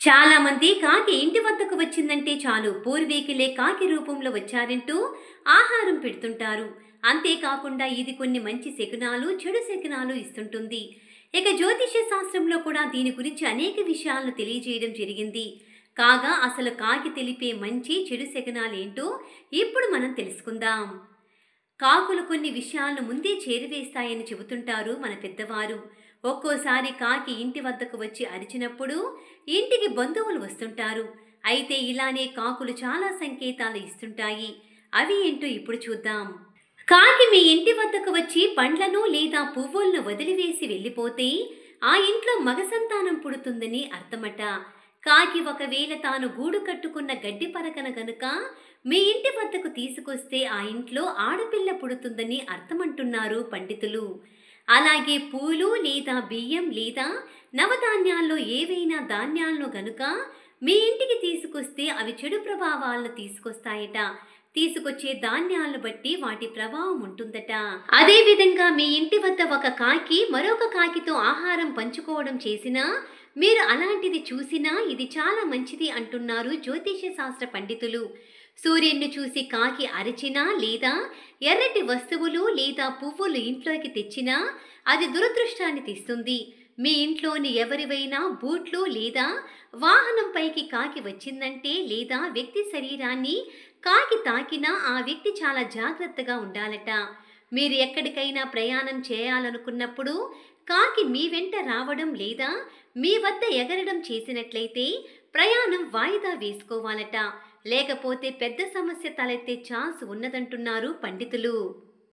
చాలా మంది కాకి ఇంటి వద్దకు వచ్చిందంటే చాలు పూర్వీకులే కాకి రూపంలో వచ్చారంటూ ఆహారం పెడుతుంటారు. అంతేకాకుండా ఇది కొన్ని మంచి శకునాలు చెడు శకునాలు ఇస్తుంటుంది. ఇక జ్యోతిష్య శాస్త్రంలో కూడా దీని గురించి అనేక విషయాలను తెలియజేయడం జరిగింది. కాగా అసలు కాకి తెలిపే మంచి చెడు శకునాలు ఏంటో ఇప్పుడు మనం తెలుసుకుందాం. కాకులు కొన్ని విషయాలను ముందే చేరివేస్తాయని చెబుతుంటారు మన పెద్దవారు. ఒక్కోసారి కాకి ఇంటి వద్దకు వచ్చి అరిచినప్పుడు ఇంటికి బంధువులు వస్తుంటారు. అయితే ఇలానే కాకులు చాలా సంకేతాలు ఇస్తుంటాయి. అవి ఏంటో ఇప్పుడు చూద్దాం. కాకి మీ ఇంటి వద్దకు వచ్చి పండ్లను లేదా పువ్వులను వదిలివేసి వెళ్ళిపోతే ఆ ఇంట్లో మగ సంతానం పుడుతుందని అర్థమట. కాకి ఒకవేళ తాను గూడు కట్టుకున్న గడ్డి పరకన గనుక మీ ఇంటి వద్దకు తీసుకొస్తే ఆ ఇంట్లో ఆడపిల్ల పుడుతుందని అర్థమంటున్నారు పండితులు. అలాగే పూలు లేదా బియ్యం లేదా నవధాన్యాల్లో ఏవైనా ధాన్యాలను గనుక మీ ఇంటికి తీసుకొస్తే అవి చెడు ప్రభావాలను తీసుకొస్తాయట. తీసుకొచ్చే ధాన్యాలను బట్టి వాటి ప్రభావం ఉంటుందట. అదే విధంగా మీ ఇంటి వద్ద ఒక కాకి మరొక కాకితో ఆహారం పంచుకోవడం చేసినా మీరు అలాంటిది చూసినా ఇది చాలా మంచిది అంటున్నారు జ్యోతిష్య శాస్త్ర పండితులు. సూర్యుడిని చూసి కాకి అరిచినా లేదా ఎర్రటి వస్తువులు లేదా పువ్వులు ఇంట్లోకి తెచ్చినా అది దురదృష్టాన్ని తెస్తుంది. మీ ఇంట్లోని ఎవరివైనా బూట్లు లేదా వాహనంపైకి కాకి వచ్చిందంటే లేదా వ్యక్తి శరీరాన్ని కాకి తాకినా ఆ వ్యక్తి చాలా జాగ్రత్తగా ఉండాలట. మీరు ఎక్కడికైనా ప్రయాణం చేయాలనుకున్నప్పుడు కాకి మీ వెంట రావడం లేదా మీ వద్ద ఎగరడం చేసినట్లయితే ప్రయాణం వాయిదా వేసుకోవాలట. లేకపోతే పెద్ద సమస్య తలెత్తే ఛాన్స్ ఉన్నదంటున్నారు పండితులు.